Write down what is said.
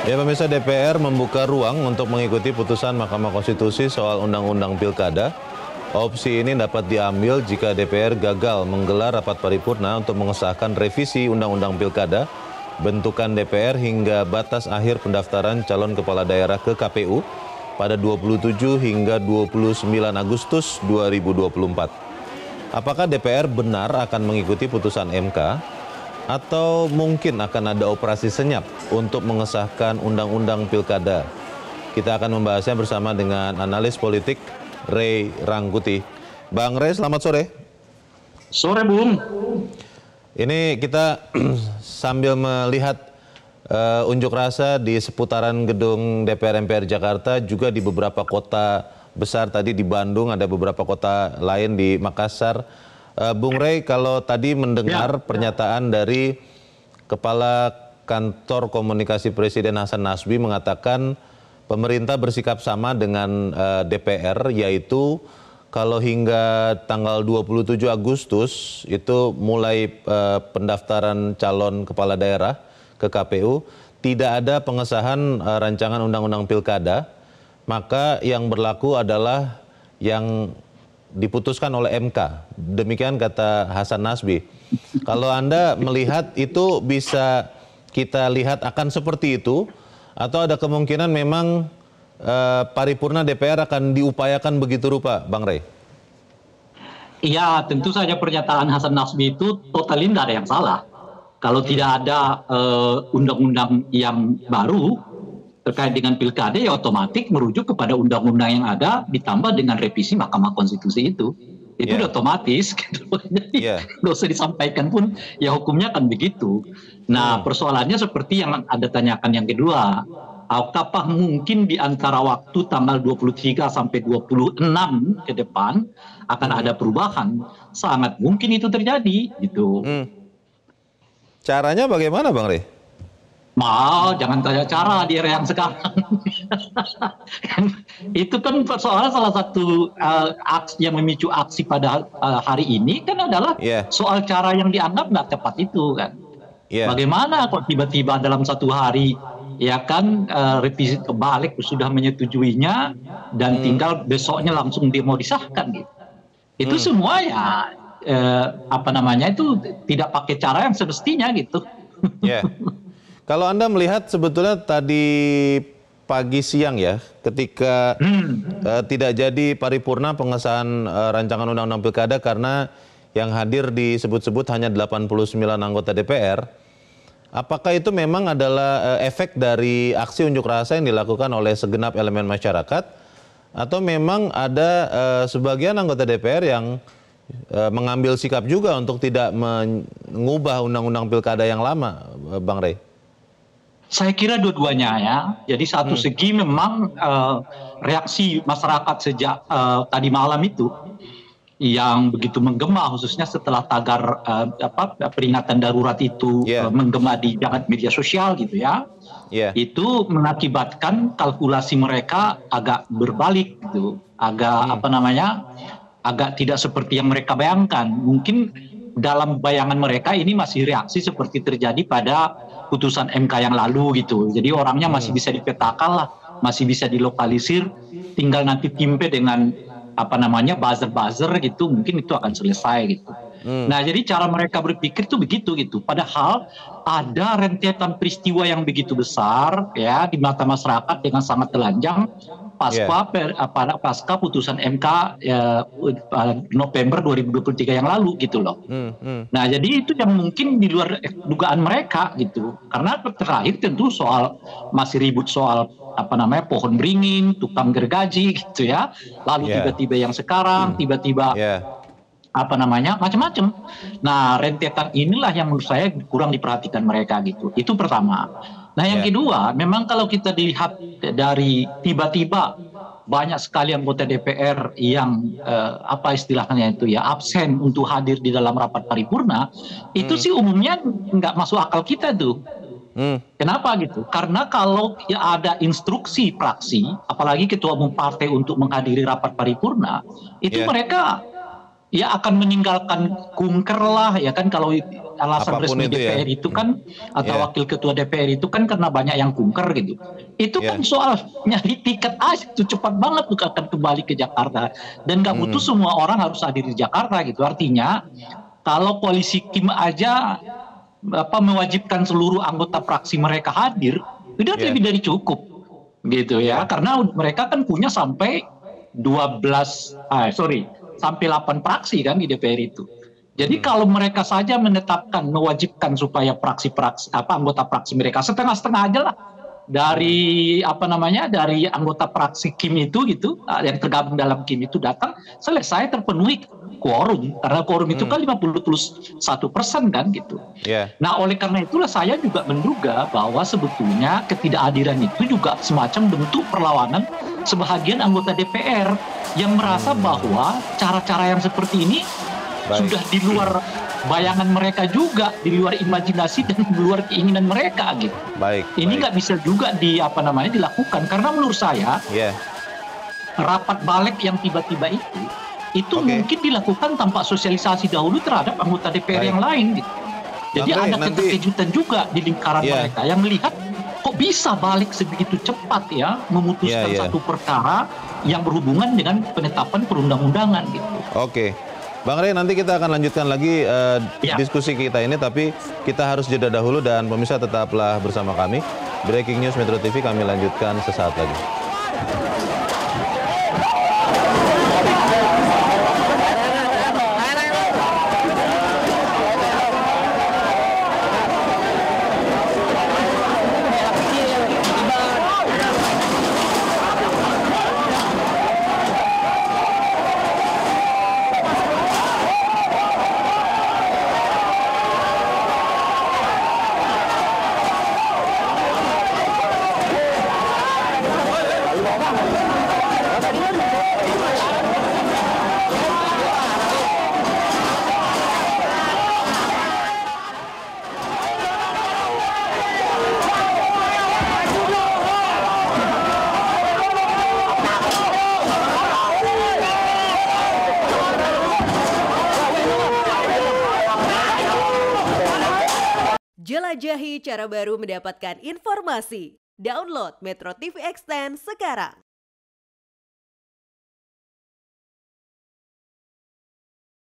Ya, pemirsa, DPR membuka ruang untuk mengikuti putusan Mahkamah Konstitusi soal Undang-Undang Pilkada. Opsi ini dapat diambil jika DPR gagal menggelar rapat paripurna untuk mengesahkan revisi Undang-Undang Pilkada, bentukan DPR hingga batas akhir pendaftaran calon kepala daerah ke KPU pada 27 hingga 29 Agustus 2024. Apakah DPR benar akan mengikuti putusan MK? Atau mungkin akan ada operasi senyap untuk mengesahkan Undang-Undang Pilkada? Kita akan membahasnya bersama dengan analis politik Ray Rangkuti. Bang Ray, selamat sore. Sore, Bung. Ini kita sambil melihat unjuk rasa di seputaran gedung DPR MPR Jakarta, juga di beberapa kota besar, tadi di Bandung, ada beberapa kota lain di Makassar. Bung Ray, kalau tadi mendengar pernyataan dari Kepala Kantor Komunikasi Presiden Hasan Nasbi mengatakan pemerintah bersikap sama dengan DPR, yaitu kalau hingga tanggal 27 Agustus itu mulai pendaftaran calon kepala daerah ke KPU, tidak ada pengesahan rancangan Undang-Undang Pilkada, maka yang berlaku adalah yang diputuskan oleh MK. Demikian kata Hasan Nasbi. Kalau Anda melihat itu, bisa kita lihat akan seperti itu, atau ada kemungkinan memang paripurna DPR akan diupayakan begitu rupa, Bang Ray? Iya, tentu saja pernyataan Hasan Nasbi itu totalnya tidak ada yang salah. Kalau tidak ada undang-undang yang baru terkait dengan pilkada, ya otomatis merujuk kepada undang-undang yang ada ditambah dengan revisi Mahkamah Konstitusi itu udah otomatis gitu. Jadi nggak usah disampaikan pun ya hukumnya kan begitu. Nah, persoalannya seperti yang Anda tanyakan yang kedua, apakah mungkin di antara waktu tanggal 23 sampai 26 ke depan akan ada perubahan? Sangat mungkin itu terjadi gitu. Caranya bagaimana, Bang Ray? Jangan tanya cara di era yang sekarang. Itu kan soalnya salah satu aksi yang memicu aksi pada hari ini kan adalah soal cara yang dianggap nggak tepat itu kan. Bagaimana kok tiba-tiba dalam satu hari ya kan revisi balik sudah menyetujuinya dan tinggal besoknya langsung demo disahkan gitu. Itu semua ya itu tidak pakai cara yang semestinya gitu. Kalau Anda melihat sebetulnya tadi pagi siang ya, ketika tidak jadi paripurna pengesahan rancangan Undang-Undang Pilkada karena yang hadir disebut-sebut hanya 89 anggota DPR, apakah itu memang adalah efek dari aksi unjuk rasa yang dilakukan oleh segenap elemen masyarakat, atau memang ada sebagian anggota DPR yang mengambil sikap juga untuk tidak mengubah Undang-Undang Pilkada yang lama, Bang Ray? Saya kira dua-duanya ya. Jadi satu segi memang reaksi masyarakat sejak tadi malam itu yang begitu menggema, khususnya setelah tagar peringatan darurat itu menggema di jagat media sosial gitu ya. Itu mengakibatkan kalkulasi mereka agak berbalik gitu. Agak agak tidak seperti yang mereka bayangkan. Mungkin dalam bayangan mereka ini masih reaksi seperti terjadi pada putusan MK yang lalu gitu. Jadi orangnya masih bisa dipetakan lah, masih bisa dilokalisir, tinggal nanti timpe dengan buzzer-buzzer gitu, mungkin itu akan selesai gitu. Nah, jadi cara mereka berpikir tuh begitu gitu. Padahal ada rentetan peristiwa yang begitu besar ya di mata masyarakat dengan sangat telanjang pasca putusan MK November 2023 yang lalu gitu loh. Nah, jadi itu yang mungkin di luar dugaan mereka gitu. Karena terakhir tentu masih ribut soal pohon beringin, tukang gergaji gitu ya. Lalu tiba-tiba yang sekarang tiba-tiba macam-macam. Nah, rentetan inilah yang menurut saya kurang diperhatikan mereka gitu. Itu pertama. Nah, yang kedua, memang kalau kita dilihat dari tiba-tiba banyak sekali anggota DPR yang istilahnya itu ya absen untuk hadir di dalam rapat paripurna, itu sih umumnya nggak masuk akal kita tuh. Kenapa gitu? Karena kalau ada instruksi praksi, apalagi ketua umum partai untuk menghadiri rapat paripurna, itu mereka ya akan meninggalkan kunker lah ya kan, kalau alasan Apapun resmi itu ya. DPR itu kan atau Iya. wakil ketua DPR itu kan karena banyak yang kunker gitu. Itu Iya. kan soal nyari tiket aja tuh cepat banget tuh akan kembali ke Jakarta dan nggak butuh semua orang harus hadir di Jakarta gitu. Artinya kalau koalisi Kim aja mewajibkan seluruh anggota fraksi mereka hadir, udah Iya. lebih dari cukup gitu ya. Iya. Karena mereka kan punya sampai 8 fraksi kan di DPR itu. Jadi kalau mereka saja mewajibkan supaya fraksi-fraksi anggota fraksi mereka setengah-setengah aja lah dari dari anggota fraksi Kim itu gitu yang tergabung dalam Kim itu datang selesai terpenuhi quorum karena quorum itu kan 50+1% kan gitu. Iya. Nah oleh karena itulah saya juga menduga bahwa sebetulnya ketidakhadiran itu juga semacam bentuk perlawanan sebahagian anggota DPR yang merasa bahwa cara-cara yang seperti ini sudah di luar bayangan mereka juga, di luar imajinasi dan di luar keinginan mereka gitu. Baik. Ini nggak bisa juga dilakukan karena menurut saya rapat balik yang tiba-tiba itu mungkin dilakukan tanpa sosialisasi dahulu terhadap anggota DPR yang lain gitu. Jadi ada keterkejutan juga di lingkaran mereka yang melihat kok bisa balik sebegitu cepat ya memutuskan satu perkara yang berhubungan dengan penetapan perundang-undangan gitu. Oke. Bang Rey, nanti kita akan lanjutkan lagi diskusi kita ini, tapi kita harus jeda dahulu dan pemirsa tetaplah bersama kami. Breaking News Metro TV kami lanjutkan sesaat lagi. Jelajahi cara baru mendapatkan informasi. Download Metro TV Extend sekarang.